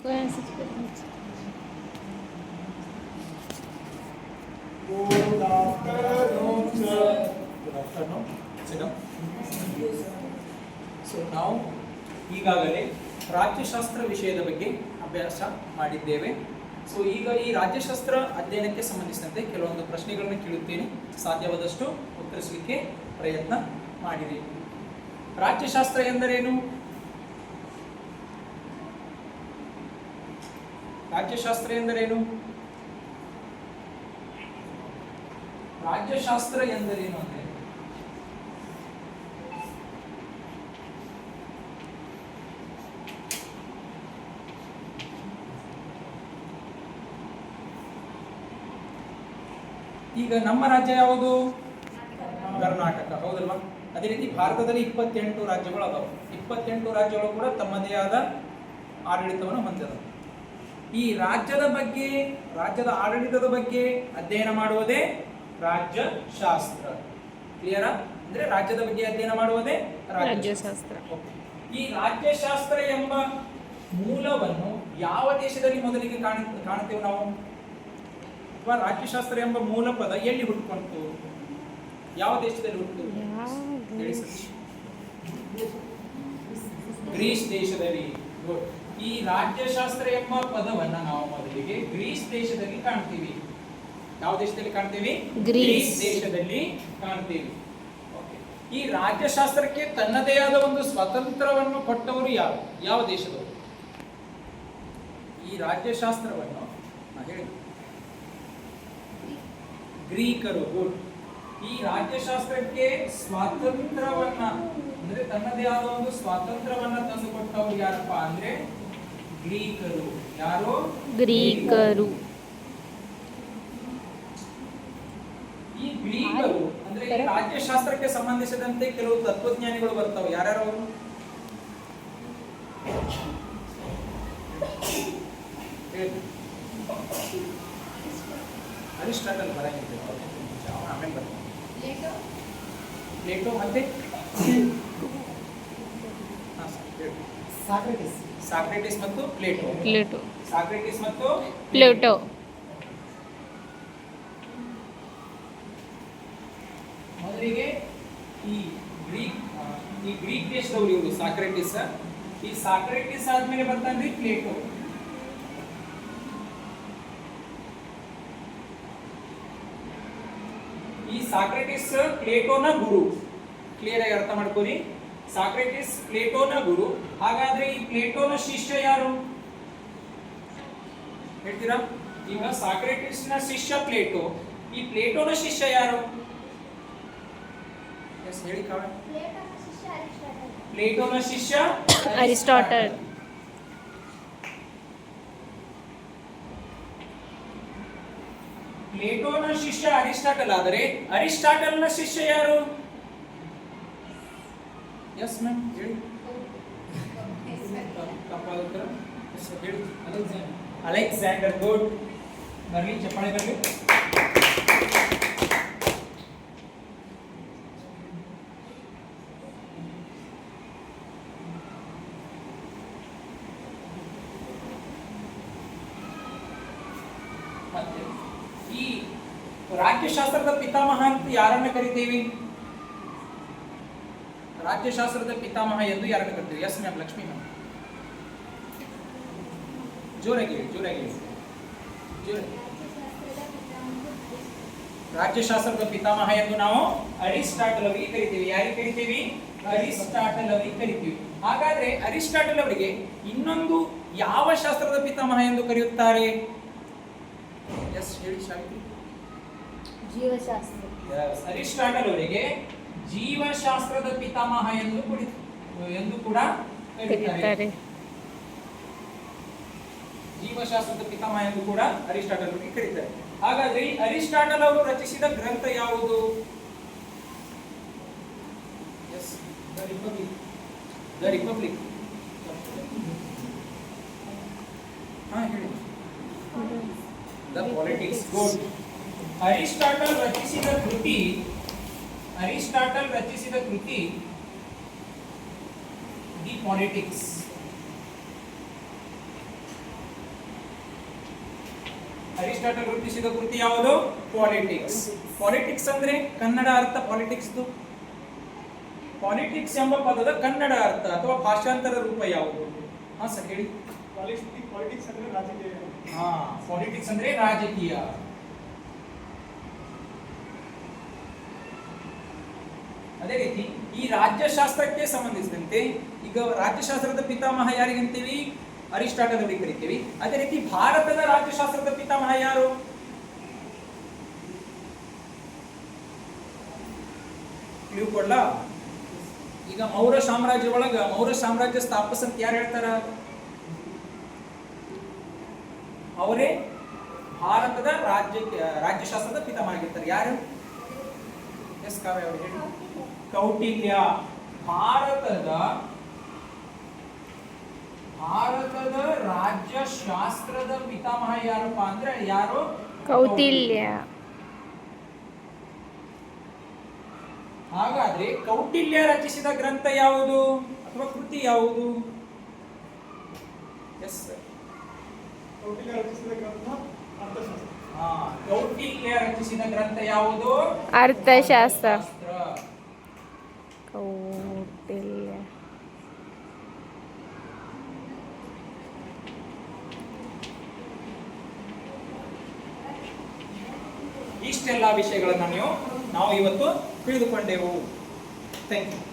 Good afternoon, sir. Good afternoon. Sit down. So now ಈಗಾಗಲೇ ರಾಜ್ಯಶಾಸ್ತ್ರ ವಿಷಯದ ಬಗ್ಗೆ ಅಭ್ಯಾಸ ಮಾಡಿದ್ದೇವೆ. ಸೊ ಈಗ ಈ ರಾಜ್ಯಶಾಸ್ತ್ರ ಅಧ್ಯಯನಕ್ಕೆ ಸಂಬಂಧಿಸಿದಂತೆ ಕೆಲವೊಂದು ಪ್ರಶ್ನೆಗಳನ್ನು ಕೇಳುತ್ತೇನೆ. ಸಾಧ್ಯವಾದಷ್ಟು ಉತ್ತರಿಸಲಿಕ್ಕೆ ಪ್ರಯತ್ನ ಮಾಡಿರಿ. ರಾಜ್ಯಶಾಸ್ತ್ರ ಎಂದರೇನು? ರಾಜ್ಯಶಾಸ್ತ್ರ ಎಂದರೇನು? ರಾಜ್ಯಶಾಸ್ತ್ರ ಎಂದರೇನು ಅಂದ್ರೆ ಈಗ ನಮ್ಮ ರಾಜ್ಯ ಯಾವುದು? ಕರ್ನಾಟಕ, ಹೌದಲ್ವಾ? ಅದೇ ರೀತಿ ಭಾರತದಲ್ಲಿ 28 ರಾಜ್ಯಗಳು ಅದಾವೆ. 28 ರಾಜ್ಯಗಳು ಕೂಡ ತಮ್ಮದೇ ಆದ ಆಡಳಿತವನ್ನು ಹೊಂದಿದೆ. ಈ ರಾಜ್ಯದ ಬಗ್ಗೆ, ರಾಜ್ಯದ ಆಡಳಿತದ ಬಗ್ಗೆ ಅಧ್ಯಯನ ಮಾಡುವುದೇ ರಾಜ್ಯಶಾಸ್ತ್ರ. ಕ್ಲಿಯರಾ? ಅಂದ್ರೆ ರಾಜ್ಯದ ಬಗ್ಗೆ ಅಧ್ಯಯನ ಮಾಡುವುದೇ ರಾಜ್ಯಶಾಸ್ತ್ರ. ಈ ರಾಜ್ಯಶಾಸ್ತ್ರ ಎಂಬ ಮೂಲವನ್ನು ಯಾವ ದೇಶದಲ್ಲಿ ಮೊದಲಿಗೆ ಕಾಣುತ್ತೇವೆ ನಾವು? ಅಥವಾ ರಾಜ್ಯಶಾಸ್ತ್ರ ಎಂಬ ಮೂಲ ಪದ ಎಲ್ಲಿ ಹುಟ್ಟುಕೊಂಡಿತು? ಯಾವ ದೇಶದಲ್ಲಿ ಹುಟ್ಟಿತು? ಗ್ರೀಸ್ ದೇಶದಲ್ಲಿ. ಈ ರಾಜ್ಯಶಾಸ್ತ್ರ ಎಂಬ ಪದವನ್ನ ನಾವು ಮೊದಲಿಗೆ ಗ್ರೀಸ್ ದೇಶದಲ್ಲಿ ಕಾಣ್ತೀವಿ. ಯಾವ ದೇಶದಲ್ಲಿ ಕಾಣ್ತೀವಿ? ಗ್ರೀಸ್ ದೇಶದಲ್ಲಿ ಕಾಣ್ತೀವಿ. ಈ ರಾಜ್ಯಶಾಸ್ತ್ರಕ್ಕೆ ತನ್ನದೇ ಆದ ಒಂದು ಸ್ವಾತಂತ್ರ್ಯವನ್ನು ಕೊಟ್ಟವರು ಯಾವ ದೇಶದವರು? ಈ ರಾಜ್ಯಶಾಸ್ತ್ರವನ್ನು ಹೇಳಿ. ಗ್ರೀಕರು. ಗುಡ್. ಈ ರಾಜ್ಯಶಾಸ್ತ್ರಕ್ಕೆ ಸ್ವಾತಂತ್ರ್ಯವನ್ನ ಅಂದ್ರೆ ತನ್ನದೇ ಆದ ಒಂದು ಸ್ವಾತಂತ್ರ್ಯವನ್ನ ತಂದುಕೊಟ್ಟವರು ಯಾರಪ್ಪ ಅಂದ್ರೆ ಗ್ರೀಕರು. ಯಾರು? ಗ್ರೀಕರು. ಈ ಗ್ರೀಕರು ಅಂದ್ರೆ ಈ ರಾಜ್ಯಶಾಸ್ತ್ರಕ್ಕೆ ಸಂಬಂಧಿಸಿದಂತೆ ಕೆಲವು ತತ್ವಜ್ಞಾನಿಗಳು ಬರ್ತಾವೆ. ಯಾರ್ಯಾರು ಅವರು? ಅರಿಸ್ಟಾಟಲ್ ಬರಂಗಿಲ್ಲ, ಆಮೇಲೆ ಬರ್ತಾರೆ. ಪ್ಲೇಟೋ ಮತ್ತೆ ಸಾಕ್ರೆಟಿಸ್ ಮತ್ತು ಪ್ಲೇಟೋ. ಸಾಕ್ರೆಟಿಸ್ ಮತ್ತು ಪ್ಲೇಟೋ. ಮೊದಲಿಗೆ ಈ ಗ್ರೀಕ್ ದೇಶದವರು ಇವರು ಸಾಕ್ರೆಟಿಸ್. ಈ ಸಾಕ್ರೆಟಿಸ್ ಆದ್ಮೇಲೆ ಬರ್ತಾನ್ರಿ ಪ್ಲೇಟೋ. ಈ ಸಾಕ್ರೆಟಿಸ್ ಪ್ಲೇಟೋನ ಗುರು. ಕ್ಲಿಯರ್ ಆಗಿ ಅರ್ಥ ಮಾಡ್ಕೊಳ್ಳಿ. ಸಾಕ್ರೆಟಿಸ್ ಪ್ಲೇಟೋನ ಗುರು. ಹಾಗಾದ್ರೆ ಈ ಪ್ಲೇಟೋನ ಶಿಷ್ಯ ಯಾರು ಹೇಳ್ತೀರಾ? ಈಗ ಸಾಕ್ರೆಟಿಸ್ ನ ಶಿಷ್ಯ ಪ್ಲೇಟೋ. ಈ ಪ್ಲೇಟೋನ ಶಿಷ್ಯ ಯಾರು? ಹೇಳಿ ಕಾರಣ. ಪ್ಲೇಟೋನ ಶಿಷ್ಯ ಅರಿಸ್ಟಾಟಲ್. ಪ್ಲೇಟೋನ ಶಿಷ್ಯ ಅರಿಸ್ಟಾಟಲ್ ಆದರೆ ಅರಿಸ್ಟಾಟಲ್ನ ಶಿಷ್ಯ ಯಾರು? ಎಸ್ ಮ್ಯಾಮ್ ಹೇಳಿ. ಅಲೆಕ್ಸಾಂಡರ್. ಗುಡ್. ಬರ್ಲಿ, ಚಪ್ಪಾಳೆ ಬರ್ಲಿ. ಈ ರಾಜ್ಯಶಾಸ್ತ್ರದ ಪಿತಾಮಹ ಅಂತ ಯಾರನ್ನ ಕರಿತೀವಿ? ರಾಜ್ಯಶಾಸ್ತ್ರದ ಪಿತಾಮಹ ಎಂದು ಯಾರನ್ನ ಕರಿತೀವಿ? Yes ma'am, Lakshmi ma'am. ಜೋರಾಗಿ. ರಾಜ್ಯಶಾಸ್ತ್ರದ ಪಿತಾಮಹ ಎಂದು ನಾವು ಅರಿಸ್ಟಾಟಲ್ ಅವರಿಗೆ ಕರಿತೀವಿ. ಯಾರಿಗೆ ಕರಿತೀವಿ? ಅರಿಸ್ಟಾಟಲ್ ಅವರಿಗೆ ಕರಿತೀವಿ. ಹಾಗಾದ್ರೆ ಅರಿಸ್ಟಾಟಲ್ ಅವರಿಗೆ ಇನ್ನೊಂದು ಯಾವ ಶಾಸ್ತ್ರದ ಪಿತಾಮಹ ಎಂದು ಕರೆಯುತ್ತಾರೆ? ಎಸ್ ಹೇಳಿ ಶಾಂತಿ. ಜೀವಶಾಸ್ತ್ರ. ಅರಿಸ್ಟಾಟಲ್ ಅವರಿಗೆ ಜೀವಶಾಸ್ತ್ರದ ಪಿತಾಮಹ ಎಂದು ಕೂಡ ಕರೀತಾರೆ. ಜೀವಶಾಸ್ತ್ರದ ಪಿತಾಮಹ ಎಂದು ಕೂಡ ಅರಿಸ್ಟಾಟಲ್ ಅವರಿಗೆ ಕರೀತಾರೆ. ಹಾಗಾದ್ರೆ ಅರಿಸ್ಟಾಟಲ್ ಅವರು ರಚಿಸಿದ ಗ್ರಂಥ ಯಾವುದು? Yes, the Republic. ಹಾ ಹೇಳಿ. The politics. ಗುಡ್. ಅರಿಸ್ಟಾಟಲ್ ರಚಿಸಿದ ಕೃತಿ ದಿ ಪಾಲಿಟಿಕ್ಸ್. ಅರಿಸ್ಟಾಟಲ್ ರೂಪಿಸಿದ ಕೃತಿ ಯಾವುದು? ಪಾಲಿಟಿಕ್ಸ್. ಪಾಲಿಟಿಕ್ಸ್ ಅಂದ್ರೆ ಕನ್ನಡ ಅರ್ಥ ಪಾಲಿಟಿಕ್ಸ್. ಪಾಲಿಟಿಕ್ಸ್ ಎಂಬ ಪದದ ಕನ್ನಡ ಅರ್ಥ ಅಥವಾ ಭಾಷಾಂತರ ರೂಪ ಯಾವುದು? ಹಾ ಸರ್ ಹೇಳಿ. ಪಾಲಿಟಿಕ್ಸ್ ಅಂದ್ರೆ ರಾಜಕೀಯ. ಹಾ, ಪಾಲಿಟಿಕ್ಸ್ ಅಂದ್ರೆ ರಾಜಕೀಯ. ಅದೇ ರೀತಿ ಈ ರಾಜ್ಯಶಾಸ್ತ್ರಕ್ಕೆ ಸಂಬಂಧಿಸಿದಂತೆ ಈಗ ರಾಜ್ಯಶಾಸ್ತ್ರದ ಪಿತಾಮಹ ಯಾರಿಗಂತೀವಿ? ಅರಿಸ್ಟಾಟಲ್ ಅವರಿಗೆ ಕರಿತೀವಿ. ಅದೇ ರೀತಿ ಭಾರತದ ರಾಜ್ಯಶಾಸ್ತ್ರದ ಪಿತಾಮಹ ಯಾರು? ಕೊಡ್ಲ. ಈಗ ಮೌರ್ಯ ಸಾಮ್ರಾಜ್ಯ ಒಳಗ ಮೌರ್ಯ ಸಾಮ್ರಾಜ್ಯ ಸ್ಥಾಪಸಂತ ಯಾರು ಹೇಳ್ತಾರ? ಅವರೇ ಭಾರತದ ರಾಜ್ಯಶಾಸ್ತ್ರದ ಪಿತಾಮಹ ಆಗಿರ್ತಾರೆ. ಯಾರು? ಎಸ್ ಕಾವ್ಯ ಅವರು ಹೇಳಿ. ಕೌಟಿಲ್ಯ. ಭಾರತದ ರಾಜ್ಯಶಾಸ್ತ್ರದ ಪಿತಾಮಹ ಯಾರಪ್ಪ ಅಂದ್ರೆ ಯಾರು? ಕೌಟಿಲ್ಯ. ಹಾಗಾದ್ರೆ ಕೌಟಿಲ್ಯ ರಚಿಸಿದ ಗ್ರಂಥ ಯಾವುದು ಅಥವಾ ಕೃತಿ ಯಾವುದು? Yes sir. ಕೌಟಿಲ್ಯ ರಚಿಸಿದ ಗ್ರಂಥ ಅರ್ಥಶಾಸ್ತ್ರ. ಕೌಟಿಲ್ಯ ರಚಿಸಿದ ಗ್ರಂಥ ಯಾವುದು? ಅರ್ಥಶಾಸ್ತ್ರ. ಕೌಟಿಲ್ಯ. ಇಷ್ಟೆಲ್ಲ ವಿಷಯಗಳನ್ನು ನಾವು ಇವತ್ತು ತಿಳಿದುಕೊಂಡೆವು. Thank you.